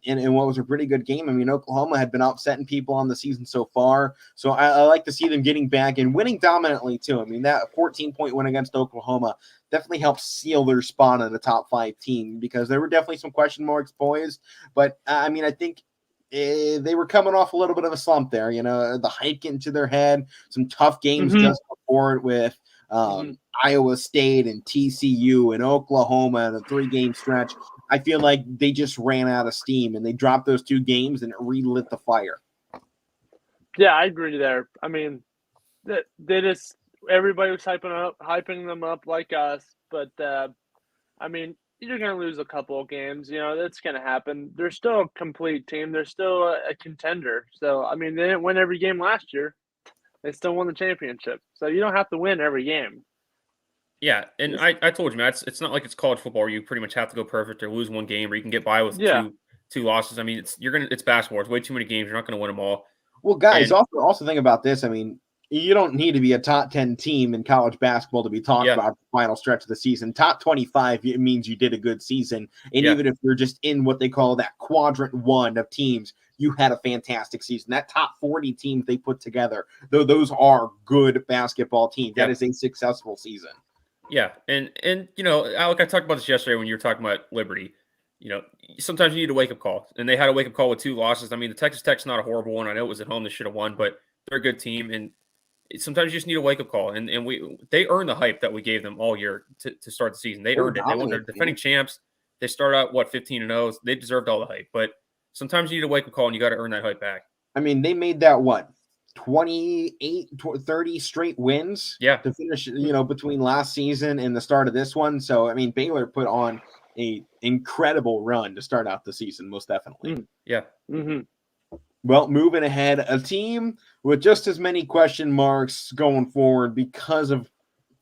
In what was a pretty good game. I mean, Oklahoma had been upsetting people on the season so far. So I like to see them getting back and winning dominantly too. I mean, that 14-point win against Oklahoma definitely helped seal their spot in the top 5 team because there were definitely some question marks poised. But I mean, I think they were coming off a little bit of a slump there. The hype getting to their head, some tough games just before it with Iowa State and TCU and Oklahoma in a 3-game stretch. I feel like they just ran out of steam and they dropped those 2 games and it relit the fire. Yeah, I agree there. I mean, everybody was hyping them up like us, but I mean, you're going to lose a couple of games. That's going to happen. They're still a complete team. They're still a contender. So, I mean, they didn't win every game last year. They still won the championship. So you don't have to win every game. Yeah, and I told you, man, it's not like it's college football where you pretty much have to go perfect or lose one game or you can get by with two losses. I mean, it's basketball. It's way too many games. You're not going to win them all. Well, guys, also think about this. I mean, you don't need to be a top 10 team in college basketball to be talked about the final stretch of the season. Top 25 it means you did a good season. And even if you're just in what they call that quadrant 1 of teams, you had a fantastic season. That top 40 teams they put together, though, those are good basketball teams. That is a successful season. Yeah, and Alek, I talked about this yesterday when you were talking about Liberty. Sometimes you need a wake-up call, and they had a wake-up call with 2 losses. I mean, the Texas Tech's not a horrible one. I know it was at home; they should have won, but they're a good team, and sometimes you just need a wake-up call. And they earned the hype that we gave them all year to start the season. They earned it. They won. They're defending champs. They started out 15-0. They deserved all the hype, but sometimes you need a wake-up call, and you got to earn that hype back. I mean, they made that 30 straight wins to finish, between last season and the start of this one. So, I mean, Baylor put on a incredible run to start out the season, most definitely. Yeah. Well, moving ahead, a team with just as many question marks going forward because of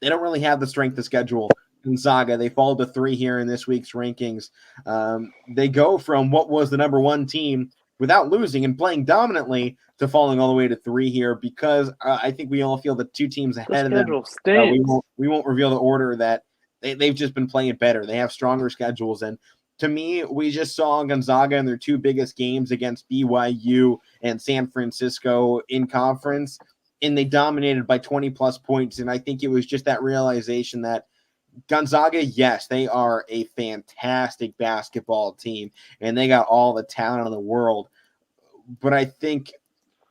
they don't really have the strength of schedule. Gonzaga, they fall to 3 here in this week's rankings. They go from what was the number 1 team without losing and playing dominantly to falling all the way to 3 here because I think we all feel the 2 teams ahead of them. We won't reveal the order that they've just been playing better. They have stronger schedules. And to me, we just saw Gonzaga in their 2 biggest games against BYU and San Francisco in conference, and they dominated by 20-plus points. And I think it was just that realization that Gonzaga, yes, they are a fantastic basketball team, and they got all the talent in the world. But I think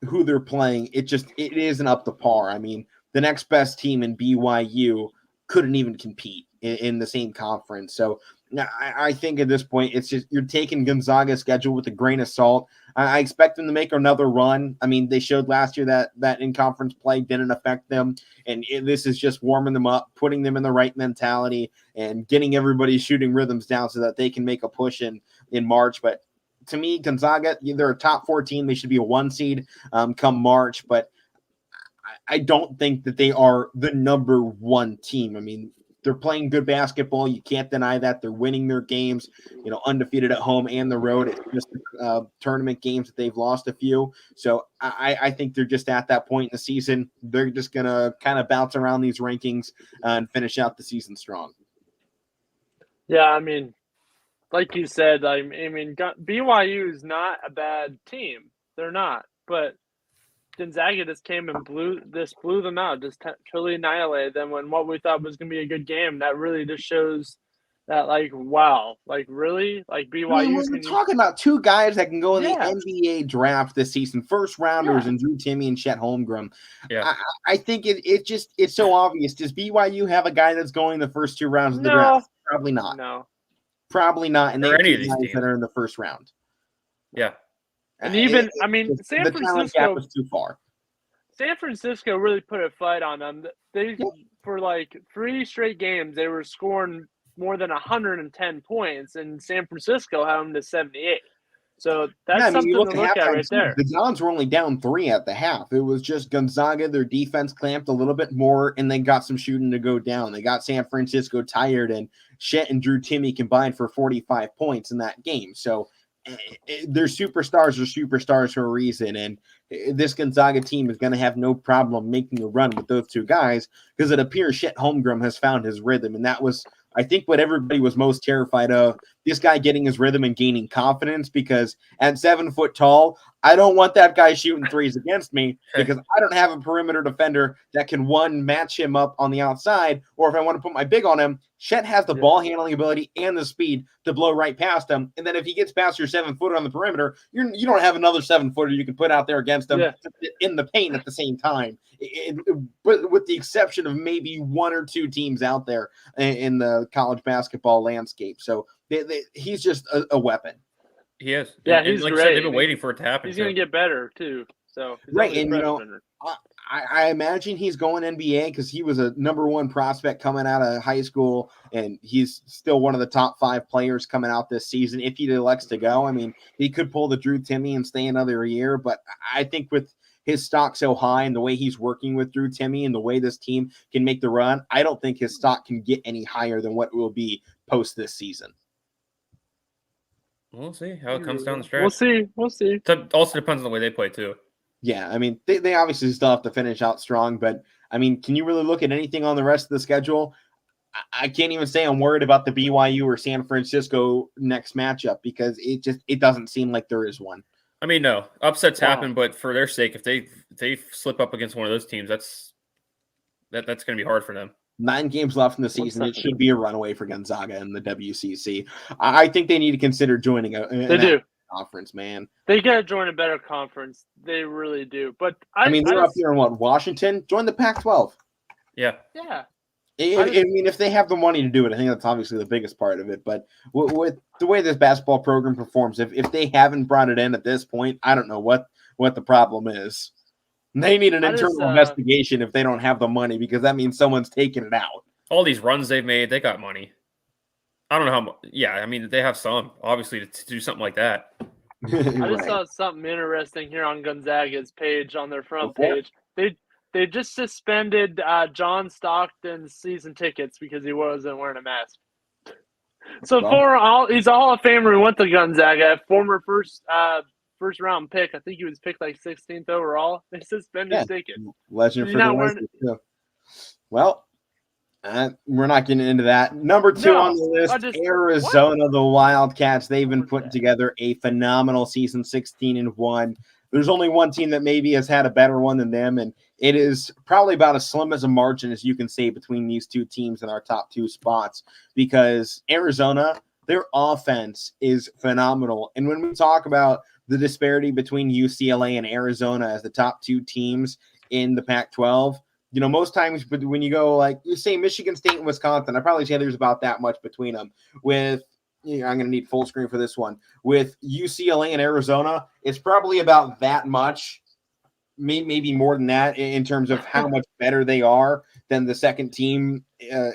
who they're playing, it isn't up to par. I mean, the next best team in BYU couldn't even compete in the same conference. So I think at this point, it's just you're taking Gonzaga's schedule with a grain of salt. I expect them to make another run. I mean, they showed last year that in-conference play didn't affect them, and this is just warming them up, putting them in the right mentality, and getting everybody's shooting rhythms down so that they can make a push in March. But to me, Gonzaga, they're a top 4 team. They should be a 1 seed come March, but I don't think that they are the number 1 team. I mean, they're playing good basketball. You can't deny that. They're winning their games, undefeated at home and the road. It's just tournament games that they've lost a few. So I think they're just at that point in the season. They're just going to kind of bounce around these rankings and finish out the season strong. Yeah, I mean, like you said, I mean, BYU is not a bad team. They're not. But Gonzaga just came and blew them out, just totally annihilated them when what we thought was going to be a good game. That really just shows that, wow, really? BYU. I mean, we're talking about 2 guys that can go in the NBA draft this season, first rounders, and Drew Timme and Chet Holmgren. Yeah. I think it's so obvious. Does BYU have a guy that's going the first 2 rounds of the draft? Probably not. No. Probably not. And they have 2 guys teams that are in the first round. Yeah. And even, San the Francisco gap was too far. San Francisco really put a fight on them. For 3 straight games, they were scoring more than 110 points, and San Francisco had them to 78. So that's something to look at right there. The Dons were only down 3 at the half. It was just Gonzaga. Their defense clamped a little bit more, and they got some shooting to go down. They got San Francisco tired, and Chet and Drew Timme combined for 45 points in that game. So their superstars are superstars for a reason, and this Gonzaga team is going to have no problem making a run with those 2 guys because it appears Chet Holmgren has found his rhythm, and that was, I think, what everybody was most terrified of, this guy getting his rhythm and gaining confidence, because at 7 foot tall, I don't want that guy shooting threes against me because I don't have a perimeter defender that can, one, match him up on the outside, or if I want to put my big on him, Chet has the ball handling ability and the speed to blow right past him. And then if he gets past your 7 footer on the perimeter, you don't have another 7 footer you can put out there against him in the paint at the same time. With the exception of maybe 1 or 2 teams out there in the college basketball landscape. So he's just a weapon. He is. Yeah, and he's like great. I said, they've been waiting for it to happen. He's going to get better too. So right, and I imagine he's going NBA because he was a number 1 prospect coming out of high school, and he's still one of the top 5 players coming out this season. If he elects to go, I mean, he could pull the Drew Timme and stay another year, but I think with his stock so high and the way he's working with Drew Timme and the way this team can make the run, I don't think his stock can get any higher than what it will be post this season. We'll see how it comes down the stretch. We'll see. It also depends on the way they play too. Yeah, I mean, they obviously still have to finish out strong, but I mean, can you really look at anything on the rest of the schedule? I can't even say I'm worried about the BYU or San Francisco next matchup because it doesn't seem like there is one. I mean, no, upsets happen, but for their sake, if they slip up against one of those teams, that's going to be hard for them. 9 games left in the season. It should be a runaway for Gonzaga in the WCC. I think they need to consider joining a conference, man. They got to join a better conference. They really do. But I mean, they're up here in Washington? Join the Pac-12. Yeah. Yeah. I mean, if they have the money to do it, I think that's obviously the biggest part of it. But with the way this basketball program performs, if they haven't brought it in at this point, I don't know what the problem is. They need an internal investigation if they don't have the money, because that means someone's taking it out. All these runs they've made, they got money. I don't know how much. Yeah, I mean, they have some, obviously, to do something like that. I just saw something interesting here on Gonzaga's page, on their front page. They just suspended John Stockton's season tickets because he wasn't wearing a mask. So he's a Hall of Famer who went to Gonzaga, former first round pick. I think he was picked 16th overall. They suspended his ticket. Legend for the Wizards. Well, we're not getting into that. Number 2 on the list, Arizona, the Wildcats. They've been putting together a phenomenal season, 16-1. There's only one team that maybe has had a better one than them, and it is probably about as slim as a margin as you can say between these 2 teams in our top 2 spots, because Arizona, their offense is phenomenal. And when we talk about the disparity between UCLA and Arizona as the top 2 teams in the Pac-12, most times, but when you go like you say Michigan State and Wisconsin, I probably say there's about that much between them. With I'm going to need full screen for this one. With UCLA and Arizona, it's probably about that much, maybe more than that in terms of how much better they are than the second team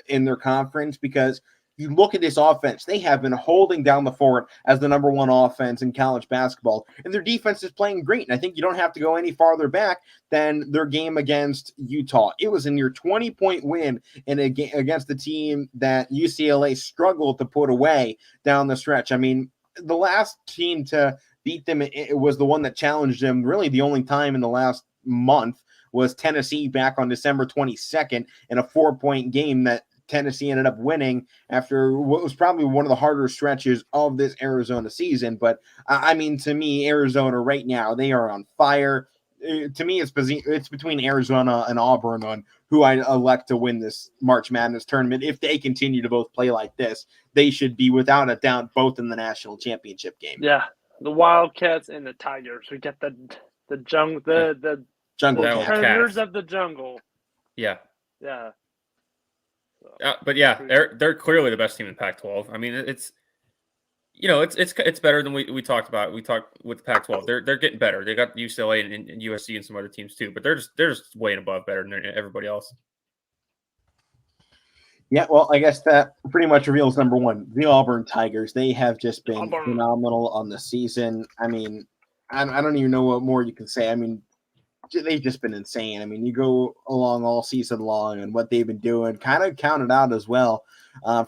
in their conference. Because you look at this offense, they have been holding down the fort as the number one offense in college basketball, and their defense is playing great. And I think you don't have to go any farther back than their game against Utah. It was a near 20-point win against the team that UCLA struggled to put away down the stretch. I mean, the last team to beat them, it was the one that challenged them really the only time in the last month was Tennessee back on December 22nd in a 4-point game that Tennessee ended up winning after what was probably one of the harder stretches of this Arizona season. But I mean, to me, Arizona right now, they are on fire. To me, it's between Arizona and Auburn on who I elect to win this March Madness tournament. If they continue to both play like this, they should be without a doubt both in the national championship game. Yeah, the Wildcats and the Tigers. We get the jungle, the jungle predators of the jungle. Yeah. So, but yeah, they're clearly the best team in Pac-12. I mean, it's better than we talked about. We talked with the Pac-12. They're getting better. They got UCLA and USC and some other teams too, but they're just way above better than everybody else. Yeah, well, I guess that pretty much reveals number one, the Auburn Tigers. They have just been phenomenal on the season. I mean, I don't even know what more you can say. I mean, they've just been insane. I mean, you go along all season long and what they've been doing, kind of counted out as well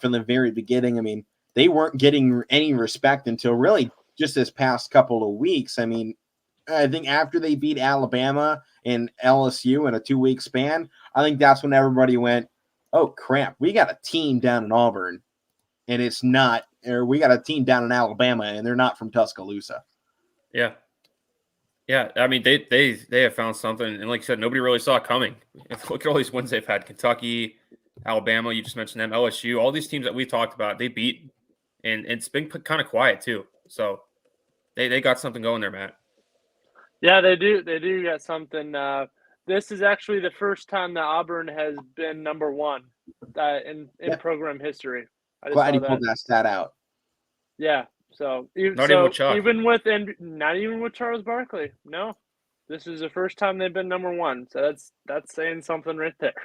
from the very beginning. I mean, they weren't getting any respect until really just this past couple of weeks. I mean, I think after they beat Alabama and LSU in a 2-week span, I think that's when everybody went, oh, crap, we got a team down in Auburn, and it's not – or we got a team down in Alabama, and they're not from Tuscaloosa. Yeah. Yeah, I mean, they have found something, and like you said, nobody really saw it coming. Look at all these wins they've had. Kentucky, Alabama, you just mentioned them, LSU, all these teams that we talked about, they beat, and it's been kind of quiet too. So they got something going there, Matt. Yeah, they do. They do got something. This is actually the first time that Auburn has been number one in program history. Glad you pulled that stat out. Yeah. So not even with Charles Barkley. No, this is the first time they've been number one. So that's saying something right there.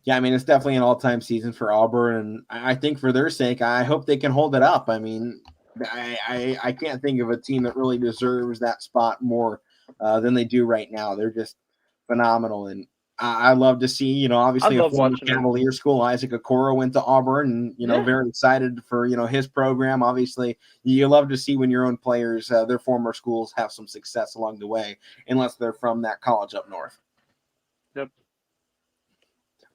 Yeah, I mean, it's definitely an all-time season for Auburn, and I think for their sake, I hope they can hold it up. I mean, I can't think of a team that really deserves that spot more than they do right now. They're just phenomenal, and I love to see, obviously a former Cavalier school, Isaac Okoro went to Auburn, and, very excited for, his program. Obviously, you love to see when your own players, their former schools have some success along the way, unless they're from that college up north. Yep.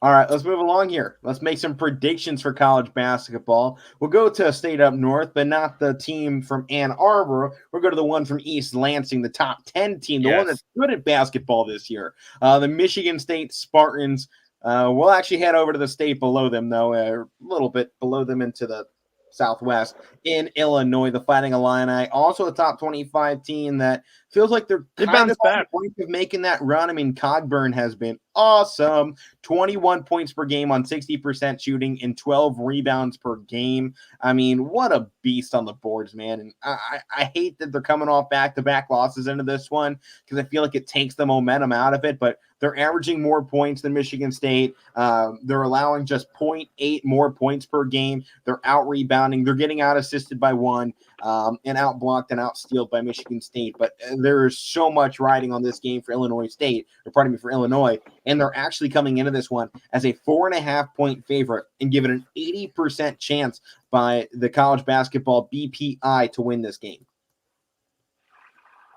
All right, let's move along here. Let's make some predictions for college basketball. We'll go to a state up north, but not the team from Ann Arbor. We'll go to the one from East Lansing, the top 10 team, the one that's good at basketball this year. The Michigan State Spartans. We'll actually head over to the state below them, though, a little bit below them into the southwest in Illinois, the Fighting Illini, also a top 25 team that feels like they're kind of on the point of making that run. I mean, Cogburn has been awesome. 21 points per game on 60% shooting and 12 rebounds per game. I mean, what a beast on the boards, man. And I hate that they're coming off back-to-back losses into this one because I feel like it takes the momentum out of it, but they're averaging more points than Michigan State. They're allowing just 0.8 more points per game. They're out-rebounding. They're getting out-assisted by one and out-blocked and out-stealed by Michigan State. But there's so much riding on this game for for Illinois. And they're actually coming into this one as a 4.5-point favorite and given an 80% chance by the college basketball BPI to win this game.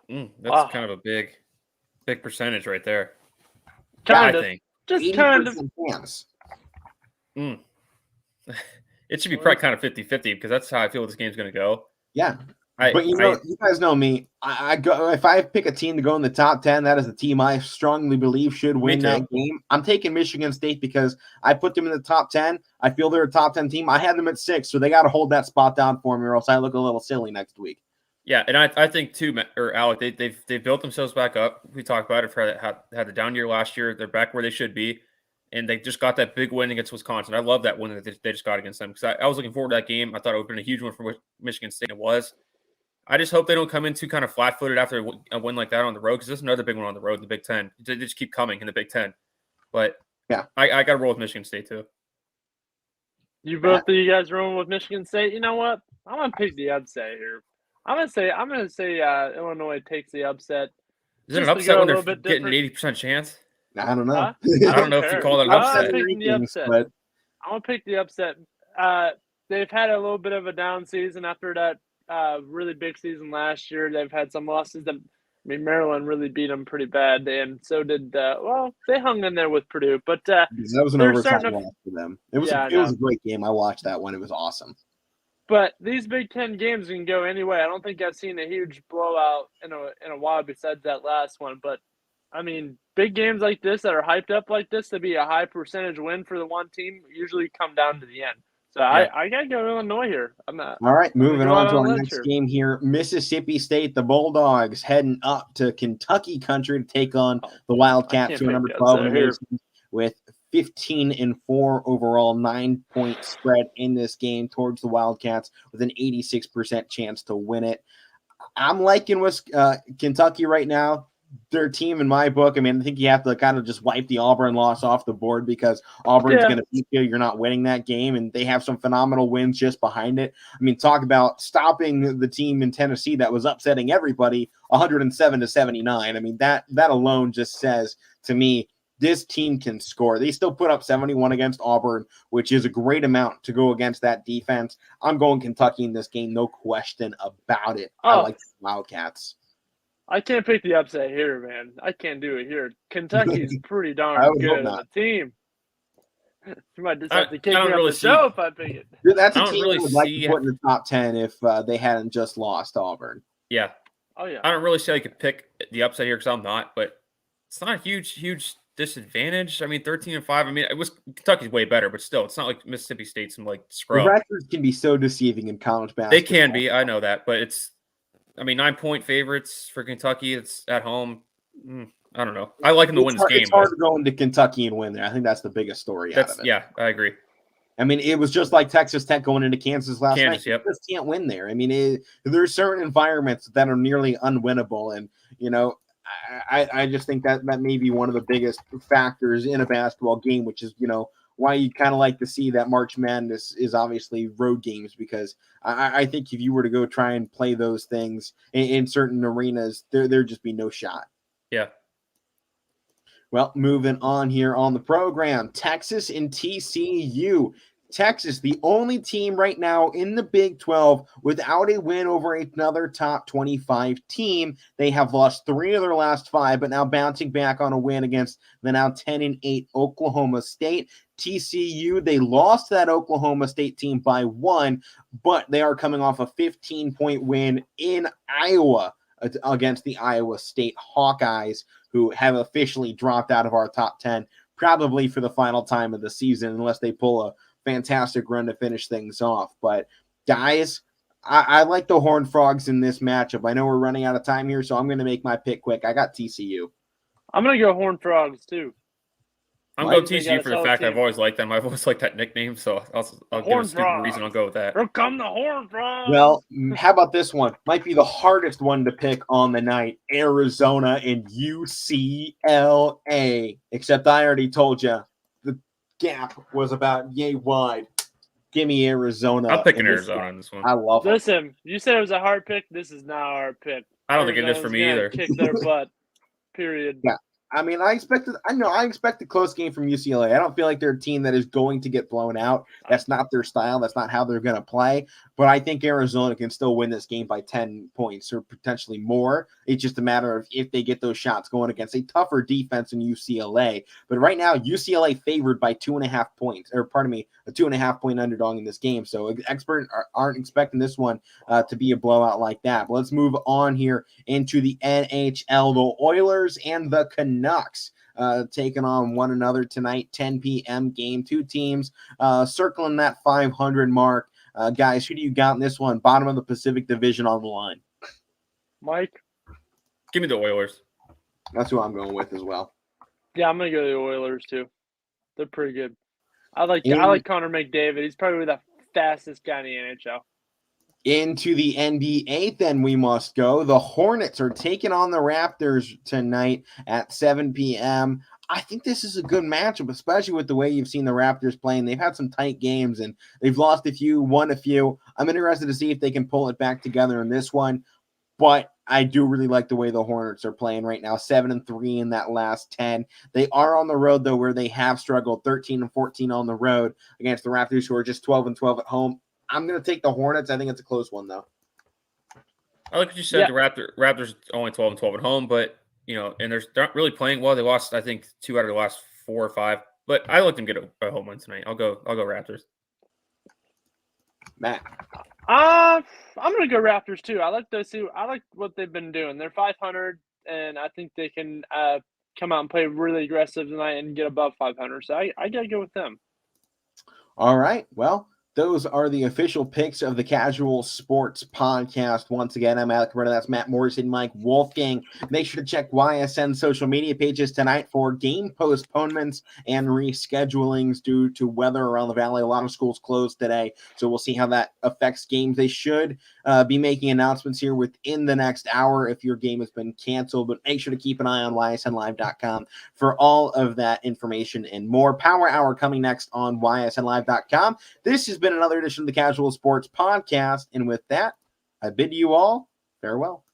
That's kind of a big percentage right there. I think. Just kind of. Chance. It should be probably kind of 50-50 because that's how I feel this game's going to go. Yeah. But you guys know me. I go if I pick a team to go in the top 10, that is the team I strongly believe should win that game. I'm taking Michigan State because I put them in the top 10. I feel they're a top 10 team. I had them at 6, so they got to hold that spot down for me, or else I look a little silly next week. Yeah, and I think too, or Alek, they've built themselves back up. We talked about it for had the down year last year. They're back where they should be, and they just got that big win against Wisconsin. I love that win that they just got against them because I was looking forward to that game. I thought it would have been a huge one for Michigan State. It was. I just hope they don't come in too kind of flat-footed after a win like that on the road because this is another big one on the road in the Big Ten. They just keep coming in the Big Ten. But yeah, I got to roll with Michigan State too. You both of you guys rolling with Michigan State. You know what? I'm gonna pick the upset here. I'm gonna say Illinois takes the upset. Is it an upset when they're getting an 80% chance? I don't know. Huh? I don't know if you call that an upset. I'm picking the upset. But... I'm gonna pick the upset. They've had a little bit of a down season after that really big season last year. They've had some losses. Maryland really beat them pretty bad, and so did they hung in there with Purdue. But that was an overtime loss for them. It was a great game. I watched that one. It was awesome. But these Big Ten games can go anyway. I don't think I've seen a huge blowout in a while besides that last one. But I mean, big games like this that are hyped up like this to be a high percentage win for the one team usually come down to the end. So yeah. I got to go Illinois here. All right, moving on to our next game here. Mississippi State, the Bulldogs, heading up to Kentucky country to take on the Wildcats, who are number 12 in the nation, with 15-4 overall, 9-point spread in this game towards the Wildcats with an 86% chance to win it. I'm liking Kentucky right now. Their team in my book. I mean, I think you have to kind of just wipe the Auburn loss off the board because Auburn's going to beat you. You're not winning that game, and they have some phenomenal wins just behind it. I mean, talk about stopping the team in Tennessee that was upsetting everybody 107-79. I mean, that alone just says to me this team can score. They still put up 71 against Auburn, which is a great amount to go against that defense. I'm going Kentucky in this game, no question about it. I like the Wildcats. I can't pick the upset here, man. I can't do it here. Kentucky's pretty darn good as a team. You might just have to kick me off the show if I pick it. Dude, that's a team I would like to put in the top 10 if they hadn't just lost Auburn. Yeah. Oh, yeah. I don't really see how you could pick the upset here because I'm not, but it's not a huge disadvantage. I mean, 13-5. I mean, Kentucky's way better, but still, it's not like Mississippi State's some like scrub. The records can be so deceiving in college basketball. They can be. I know that, but it's. I mean, 9-point favorites for Kentucky. It's at home. I don't know. I like them to win this game. It's hard to go into Kentucky and win there. I think that's the biggest story out of it. Yeah, I agree. I mean, it was just like Texas Tech going into Kansas last night. Yep. You just can't win there. I mean, there's certain environments that are nearly unwinnable. And, you know, I just think that may be one of the biggest factors in a basketball game, which is, you know, why you kind of like to see that March Madness is obviously road games, because I think if you were to go try and play those things in certain arenas, there'd just be no shot. Yeah. Well, moving on here on the program, Texas and TCU. Texas, the only team right now in the Big 12 without a win over another top 25 team. They have lost 3 of their last 5, but now bouncing back on a win against the now 10-8 Oklahoma State. TCU, they lost that Oklahoma State team by 1, but they are coming off a 15-point win in Iowa against the Iowa State Hawkeyes, who have officially dropped out of our top 10, probably for the final time of the season, unless they pull a fantastic run to finish things off. But guys, I like the Horned Frogs in this matchup. I know we're running out of time here, so I'm going to make my pick quick. I got TCU. I'm going to go Horned Frogs too. I'm going TCU for the fact I've always liked them. I've always liked that nickname, so I'll give a stupid reason. I'll go with that. Here come the Horned Frogs. Well, how about this one? Might be the hardest one to pick on the night. Arizona and UCLA. Except I already told you the gap was about yay wide. Give me Arizona. I'm picking Arizona on this one. I love it. Listen, you said it was a hard pick. This is not a hard pick. I don't think it is for me either. Kick their butt. Period. Yeah. I mean, I expect a close game from UCLA. I don't feel like they're a team that is going to get blown out. That's not their style. That's not how they're going to play. But I think Arizona can still win this game by 10 points or potentially more. It's just a matter of if they get those shots going against a tougher defense in UCLA. But right now, UCLA favored by 2.5 points, or pardon me, a 2.5-point underdog in this game. So experts aren't expecting this one to be a blowout like that. But let's move on here into the NHL. The Oilers and the Canucks taking on one another tonight, 10 p.m. game. 2 teams circling that 500 mark. Guys, who do you got in this one? Bottom of the Pacific Division on the line. Mike? Give me the Oilers. That's who I'm going with as well. Yeah, I'm gonna go to the Oilers too. They're pretty good. I like Connor McDavid. He's probably the fastest guy in the NHL. Into the NBA, then we must go. The Hornets are taking on the Raptors tonight at 7 p.m. I think this is a good matchup, especially with the way you've seen the Raptors playing. They've had some tight games, and they've lost a few, won a few. I'm interested to see if they can pull it back together in this one. But I do really like the way the Hornets are playing right now, 7-3 in that last 10. They are on the road, though, where they have struggled, 13-14 on the road against the Raptors, who are just 12-12 at home. I'm going to take the Hornets. I think it's a close one, though. I like what you said. Yeah. The Raptors only 12-12 at home, but and they're not really playing well. They lost, I think, 2 out of the last 4 or 5. But I like them get a home win tonight. I'll go Raptors. Matt, I'm going to go Raptors too. I like those two. I like what they've been doing. They're 500, and I think they can come out and play really aggressive tonight and get above 500. So I got to go with them. All right. Well, those are the official picks of the Casual Sports Podcast. Once again, I'm Alek. That's Matt Morrison, Mike Wolfgang. Make sure to check YSN social media pages tonight for game postponements and reschedulings due to weather around the valley. A lot of schools closed today, so we'll see how that affects games. They should be making announcements here within the next hour if your game has been canceled, but make sure to keep an eye on ysnlive.com for all of that information and more. Power Hour coming next on ysnlive.com. This has been another edition of the Casual Sports Podcast, and with that, I bid you all farewell.